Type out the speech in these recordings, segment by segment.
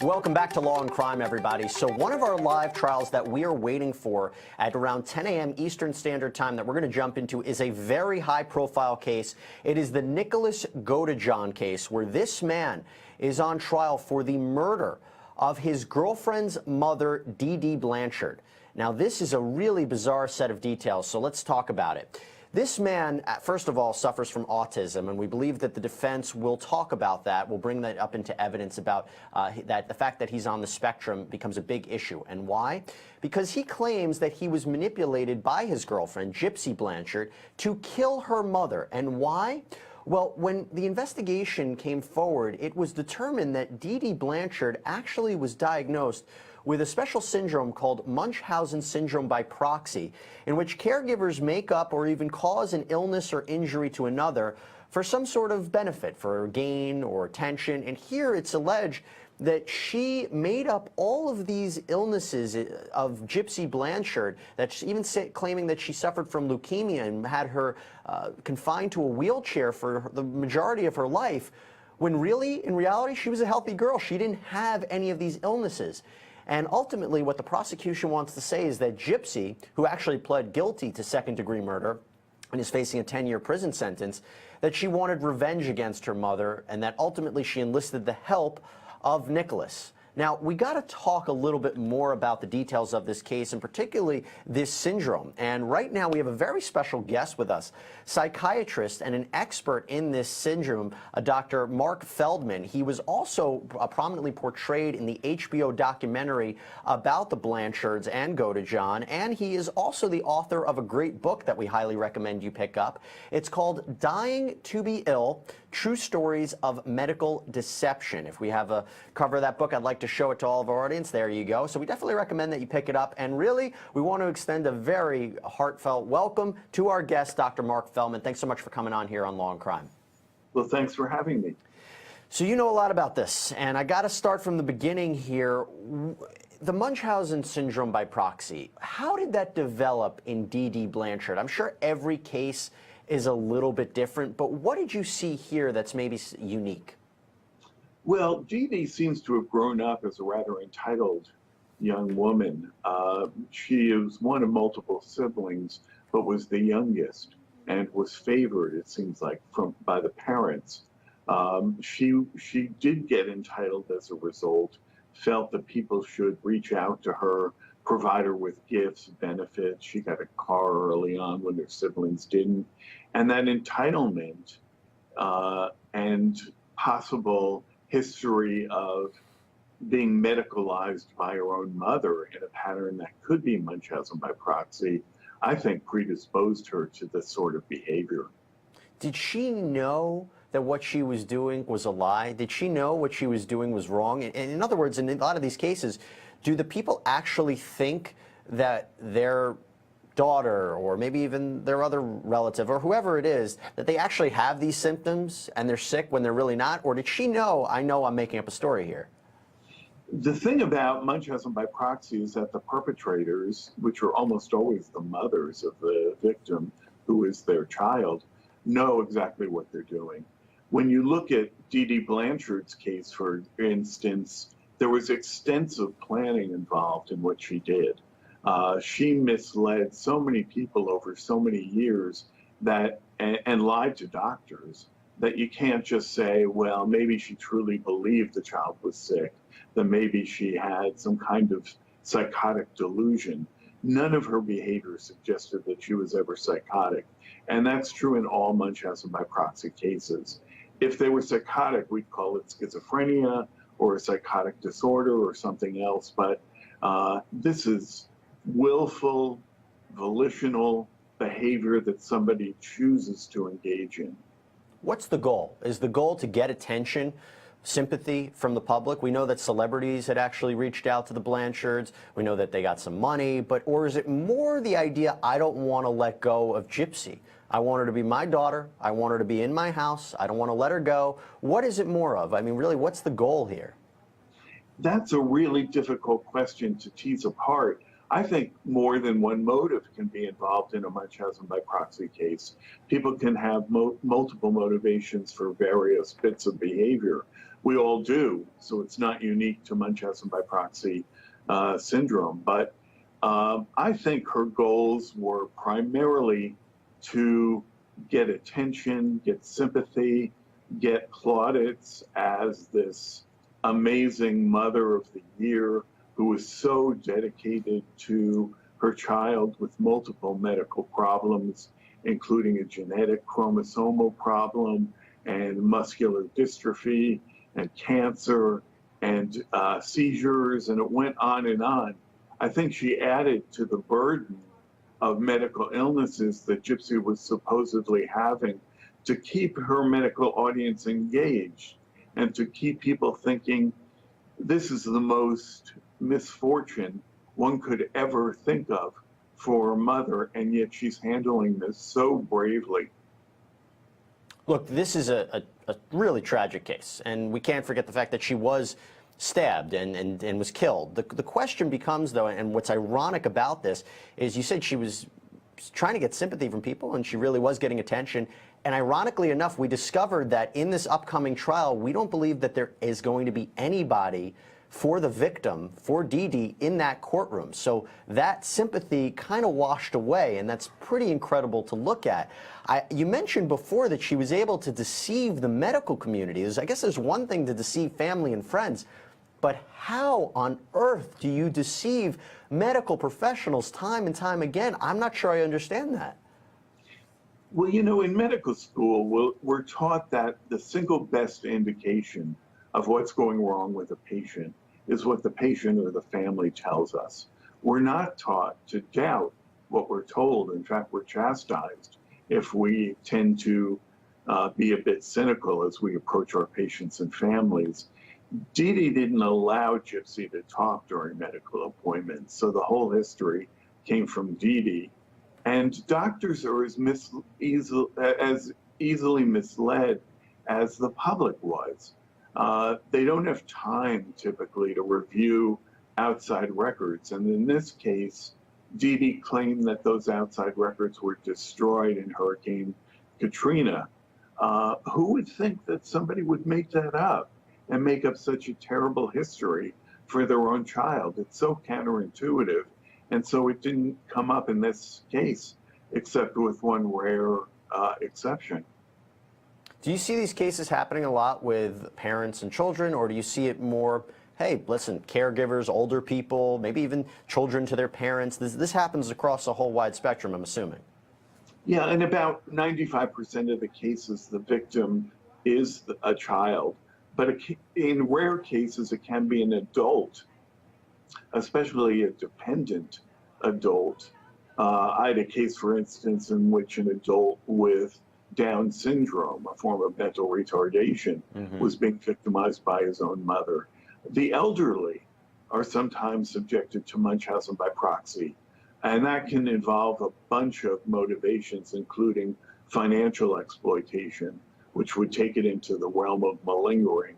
Welcome back to Law and Crime, everybody. So one of our live trials that we are waiting for at around 10 a.m. Eastern Standard Time that we're going to jump into is a very high-profile case. It is the Nicholas Godejohn case, where this man is on trial for the murder of his girlfriend's mother, Dee Dee Blanchard. Now, this is a really bizarre set of details, so let's talk about it. This man, first of all, suffers from autism, and we believe that the defense will talk about that. We'll bring that up into evidence about that the fact that he's on the spectrum becomes a big issue. And why? Because he claims that he was manipulated by his girlfriend, Gypsy Blanchard, to kill her mother. And why? Well, when the investigation came forward, it was determined that Dee Dee Blanchard actually was diagnosed with a special syndrome called Munchausen syndrome by proxy, in which caregivers make up or even cause an illness or injury to another for some sort of benefit, for gain or attention. And here it's alleged that she made up all of these illnesses of Gypsy Blanchard, that she even claiming that she suffered from leukemia and had her confined to a wheelchair for the majority of her life, when really, in reality, she was a healthy girl. She didn't have any of these illnesses. And ultimately, what the prosecution wants to say is that Gypsy, who actually pled guilty to second-degree murder and is facing a 10-year prison sentence, that she wanted revenge against her mother, and that ultimately she enlisted the help of Nicholas. Now, we got to talk a little bit more about the details of this case, and particularly this syndrome. And right now we have a very special guest with us, psychiatrist and an expert in this syndrome, Dr. Marc Feldman. He was also prominently portrayed in the HBO documentary about the Blanchards and Godejohn, and he is also the author of a great book that we highly recommend you pick up. It's called Dying to be Ill: True Stories of Medical Deception. If we have a cover of that book, I'd like to show it to all of our audience. There you go. So we definitely recommend that you pick it up. And really, we want to extend a very heartfelt welcome to our guest, Dr. Marc Feldman. Thanks so much for coming on here on Law and Crime. Well, thanks for having me. So you know a lot about this, and I got to start from the beginning here. The Munchausen syndrome by proxy, how did that develop in Dee Dee Blanchard? I'm sure every case is a little bit different, but what did you see here that's maybe unique? Well, Dee Dee seems to have grown up as a rather entitled young woman. She is one of multiple siblings, but was the youngest and was favored, it seems like, by the parents. She did get entitled as a result, felt that people should reach out to her, provide her with gifts, benefits. She got a car early on when her siblings didn't. And that entitlement and possible history of being medicalized by her own mother in a pattern that could be Munchausen by proxy, I think predisposed her to this sort of behavior. Did she know that what she was doing was a lie? Did she know what she was doing was wrong? And in other words, in a lot of these cases, do the people actually think that their daughter or maybe even their other relative or whoever it is, that they actually have these symptoms and they're sick when they're really not? Or did she know, I know I'm making up a story here? The thing about Munchausen by proxy is that the perpetrators, which are almost always the mothers of the victim who is their child, know exactly what they're doing. When you look at Dee Dee Blanchard's case, for instance, there was extensive planning involved in what she did. She misled so many people over so many years that, and lied to doctors, that you can't just say, well, maybe she truly believed the child was sick, that maybe she had some kind of psychotic delusion. None of her behavior suggested that she was ever psychotic. And that's true in all Munchausen by proxy cases. If they were psychotic, we'd call it schizophrenia or a psychotic disorder or something else. But this is willful, volitional behavior that somebody chooses to engage in. What's the goal? Is the goal to get attention, sympathy from the public? We know that celebrities had actually reached out to the Blanchards. We know that they got some money, or is it more the idea, I don't want to let go of Gypsy? I want her to be my daughter. I want her to be in my house. I don't want to let her go. What is it more of? I mean, really, what's the goal here? That's a really difficult question to tease apart. I think more than one motive can be involved in a Munchausen by proxy case. People can have multiple motivations for various bits of behavior. we all do. So it's not unique to Munchausen by proxy syndrome. But I think her goals were primarily to get attention, get sympathy, get plaudits as this amazing mother of the year who was so dedicated to her child with multiple medical problems, including a genetic chromosomal problem and muscular dystrophy and cancer and seizures, and it went on and on. I think she added to the burden of medical illnesses that Gypsy was supposedly having to keep her medical audience engaged and to keep people thinking this is the most misfortune one could ever think of for a mother, and yet she's handling this so bravely. Look, this is a really tragic case, and we can't forget the fact that she was stabbed and was killed. The question becomes, though, and what's ironic about this is you said she was trying to get sympathy from people, and she really was getting attention. And ironically enough, we discovered that in this upcoming trial, we don't believe that there is going to be anybody for the victim, for Dee Dee, in that courtroom. So that sympathy kind of washed away, and that's pretty incredible to look at. You mentioned before that she was able to deceive the medical community. I guess there's one thing to deceive family and friends, but how on earth do you deceive medical professionals time and time again? I'm not sure I understand that. Well, you know, in medical school, we're taught that the single best indication of what's going wrong with a patient is what the patient or the family tells us. We're not taught to doubt what we're told. In fact, we're chastised if we tend to be a bit cynical as we approach our patients and families. Dee Dee didn't allow Gypsy to talk during medical appointments, so the whole history came from Dee Dee. And doctors are as easily misled as the public was. They don't have time typically to review outside records. And in this case, Dee Dee claimed that those outside records were destroyed in Hurricane Katrina. Who would think that somebody would make that up and make up such a terrible history for their own child? It's so counterintuitive. And so it didn't come up in this case, except with one rare exception. Do you see these cases happening a lot with parents and children, or do you see it more, hey, listen, caregivers, older people, maybe even children to their parents? This happens across a whole wide spectrum, I'm assuming. Yeah, in about 95% of the cases, the victim is a child. But in rare cases, it can be an adult, especially a dependent adult. I had a case, for instance, in which an adult with Down syndrome, a form of mental retardation, was being victimized by his own mother. The elderly are sometimes subjected to Munchausen by proxy, and that can involve a bunch of motivations, including financial exploitation, which would take it into the realm of malingering.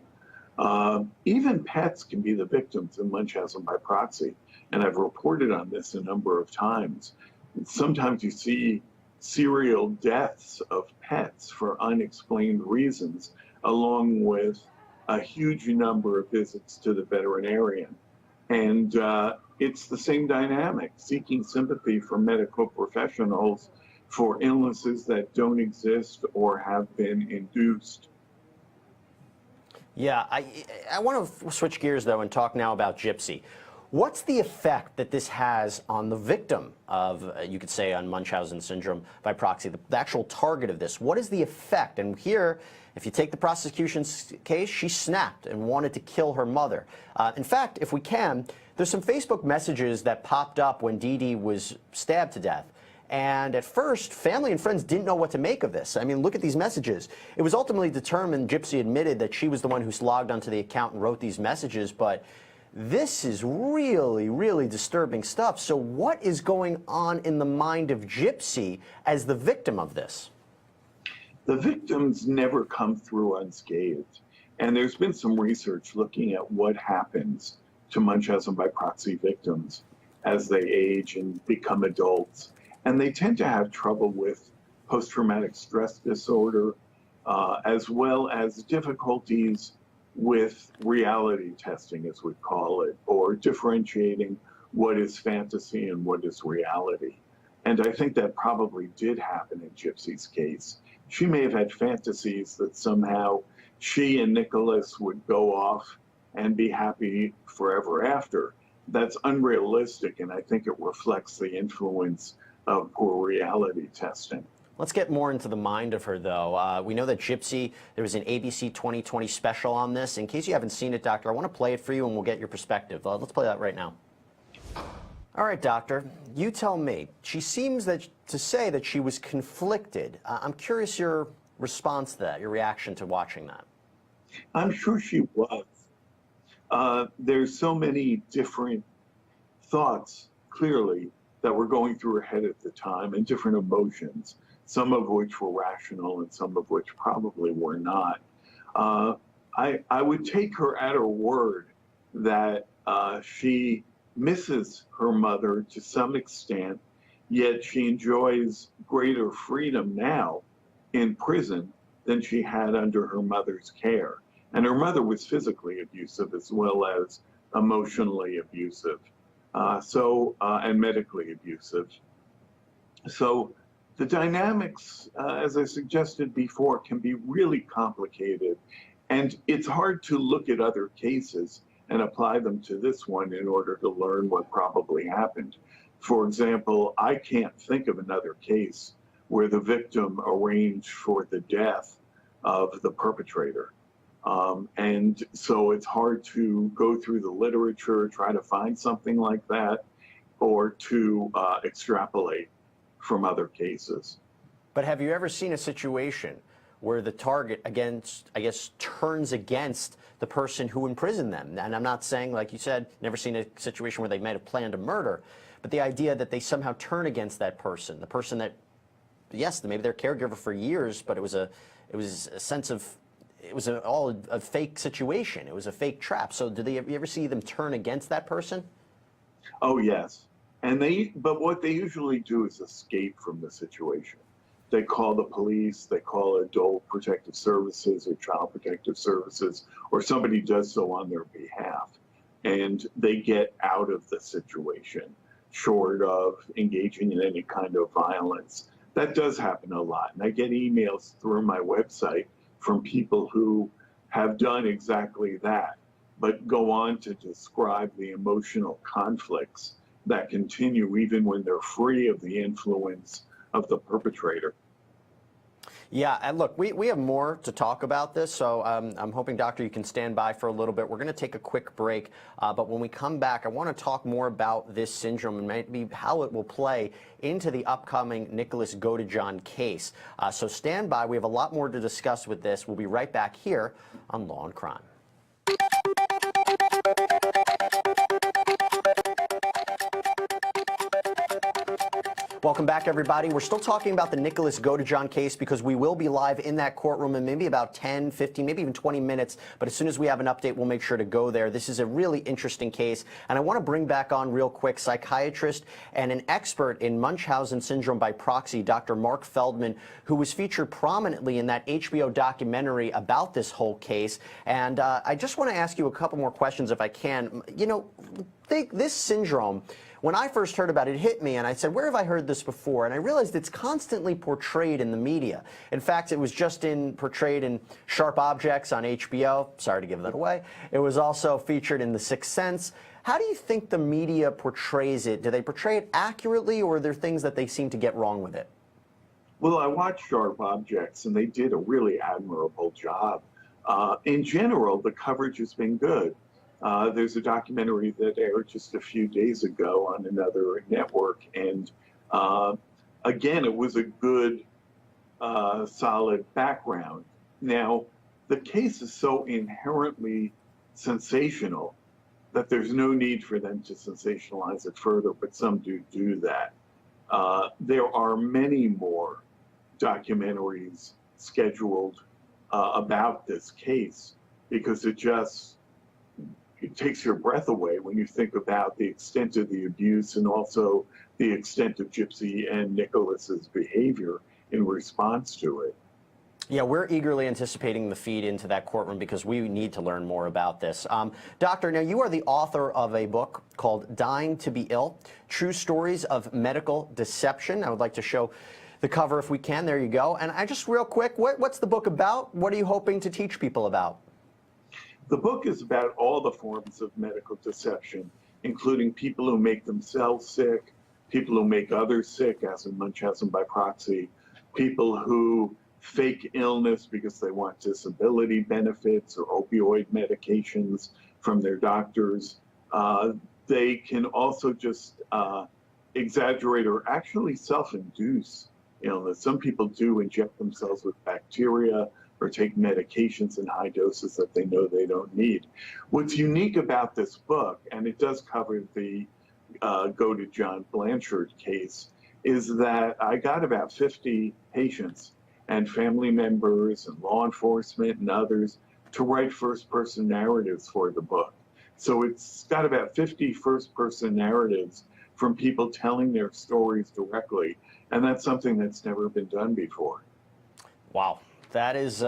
Even pets can be the victims of Munchausen by proxy, and I've reported on this a number of times. Sometimes you see serial deaths of pets for unexplained reasons, along with a huge number of visits to the veterinarian. And it's the same dynamic, seeking sympathy from medical professionals for illnesses that don't exist or have been induced. Yeah, I want to switch gears, though, and talk now about Gypsy. What's the effect that this has on the victim of, you could say, on Munchausen syndrome by proxy, the actual target of this? What is the effect? And here, if you take the prosecution's case, she snapped and wanted to kill her mother. In fact, if we can, there's some Facebook messages that popped up when Dee Dee was stabbed to death. And at first, family and friends didn't know what to make of this. I mean, look at these messages. It was ultimately determined, Gypsy admitted that she was the one who logged onto the account and wrote these messages, but this is really, really disturbing stuff. So what is going on in the mind of Gypsy as the victim of this? The victims never come through unscathed. And there's been some research looking at what happens to Munchausen by proxy victims as they age and become adults. And they tend to have trouble with post-traumatic stress disorder, as well as difficulties with reality testing, as we call it, or differentiating what is fantasy and what is reality. And I think that probably did happen in Gypsy's case. She may have had fantasies that somehow she and Nicholas would go off and be happy forever after. That's unrealistic, and I think it reflects the influence of poor reality testing. Let's get more into the mind of her, though. We know that Gypsy, there was an ABC 2020 special on this. In case you haven't seen it, Doctor, I want to play it for you and we'll get your perspective. Let's play that right now. All right, Doctor, you tell me. She seems to say that she was conflicted. I'm curious your response to that, your reaction to watching that. I'm sure she was. There's so many different thoughts, clearly, that were going through her head at the time, and different emotions, some of which were rational and some of which probably were not. I would take her at her word that she misses her mother to some extent, yet she enjoys greater freedom now in prison than she had under her mother's care. And her mother was physically abusive as well as emotionally abusive, and medically abusive. So the dynamics, as I suggested before, can be really complicated. And it's hard to look at other cases and apply them to this one in order to learn what probably happened. For example, I can't think of another case where the victim arranged for the death of the perpetrator. And so it's hard to go through the literature, try to find something like that, or to extrapolate from other cases. But have you ever seen a situation where the target turns against the person who imprisoned them? And I'm not saying, like you said, never seen a situation where they might have planned a murder, but the idea that they somehow turn against that person, the person that, yes, maybe their caregiver for years, but it was a sense of, it was all a fake situation. It was a fake trap. So you ever see them turn against that person? Oh, yes. But what they usually do is escape from the situation. They call the police, they call adult protective services or child protective services, or somebody does so on their behalf. And they get out of the situation, short of engaging in any kind of violence. That does happen a lot. And I get emails through my website from people who have done exactly that, but go on to describe the emotional conflicts that continue even when they're free of the influence of the perpetrator. Yeah, and look, we have more to talk about this, so I'm hoping, Doctor, you can stand by for a little bit. We're going to take a quick break, but when we come back, I want to talk more about this syndrome and maybe how it will play into the upcoming Nicholas Godejohn case. So stand by. We have a lot more to discuss with this. We'll be right back here on Law and Crime. Welcome back, everybody. We're still talking about the Nicholas Godejohn case because we will be live in that courtroom in maybe about 10, 15, maybe even 20 minutes. But as soon as we have an update, we'll make sure to go there. This is a really interesting case. And I want to bring back on real quick psychiatrist and an expert in Munchausen syndrome by proxy, Dr. Marc Feldman, who was featured prominently in that HBO documentary about this whole case. And I just want to ask you a couple more questions if I can. You know, this syndrome, when I first heard about it, it hit me, and I said, where have I heard this before? And I realized it's constantly portrayed in the media. In fact, it was just portrayed in Sharp Objects on HBO. Sorry to give that away. It was also featured in The Sixth Sense. How do you think the media portrays it? Do they portray it accurately, or are there things that they seem to get wrong with it? Well, I watched Sharp Objects, and they did a really admirable job. In general, the coverage has been good. There's a documentary that aired just a few days ago on another network, and again, it was a good, solid background. Now, the case is so inherently sensational that there's no need for them to sensationalize it further, but some do that. There are many more documentaries scheduled about this case because it takes your breath away when you think about the extent of the abuse and also the extent of Gypsy and Nicholas's behavior in response to it. Yeah, we're eagerly anticipating the feed into that courtroom because we need to learn more about this. Doctor, now you are the author of a book called Dying to be Ill, True Stories of Medical Deception. I would like to show the cover if we can. There you go. And I just real quick, what's the book about? What are you hoping to teach people about? The book is about all the forms of medical deception, including people who make themselves sick, people who make others sick, as in Munchausen by proxy, people who fake illness because they want disability benefits or opioid medications from their doctors. They can also just exaggerate or actually self-induce illness. Some people do inject themselves with bacteria or take medications in high doses that they know they don't need. What's unique about this book, and it does cover the Go to John Blanchard case, is that I got about 50 patients and family members and law enforcement and others to write first-person narratives for the book. So it's got about 50 first-person narratives from people telling their stories directly, and that's something that's never been done before. Wow. That is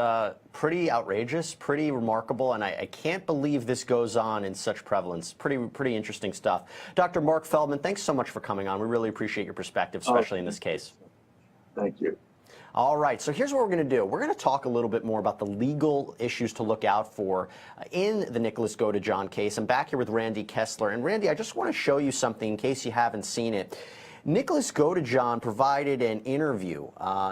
pretty outrageous, pretty remarkable, and I can't believe this goes on in such prevalence. Pretty interesting stuff. Dr. Marc Feldman, thanks so much for coming on. We really appreciate your perspective, especially in this case. Thank you. All right, so here's what we're going to do. We're going to talk a little bit more about the legal issues to look out for in the Nicholas Go to John case. I'm back here with Randy Kessler. And Randy, I just want to show you something in case you haven't seen it. Nicholas Go to John provided an interview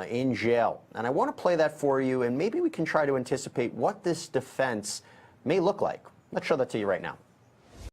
in jail, and I want to play that for you, and maybe we can try to anticipate what this defense may look like. Let's show that to you right now.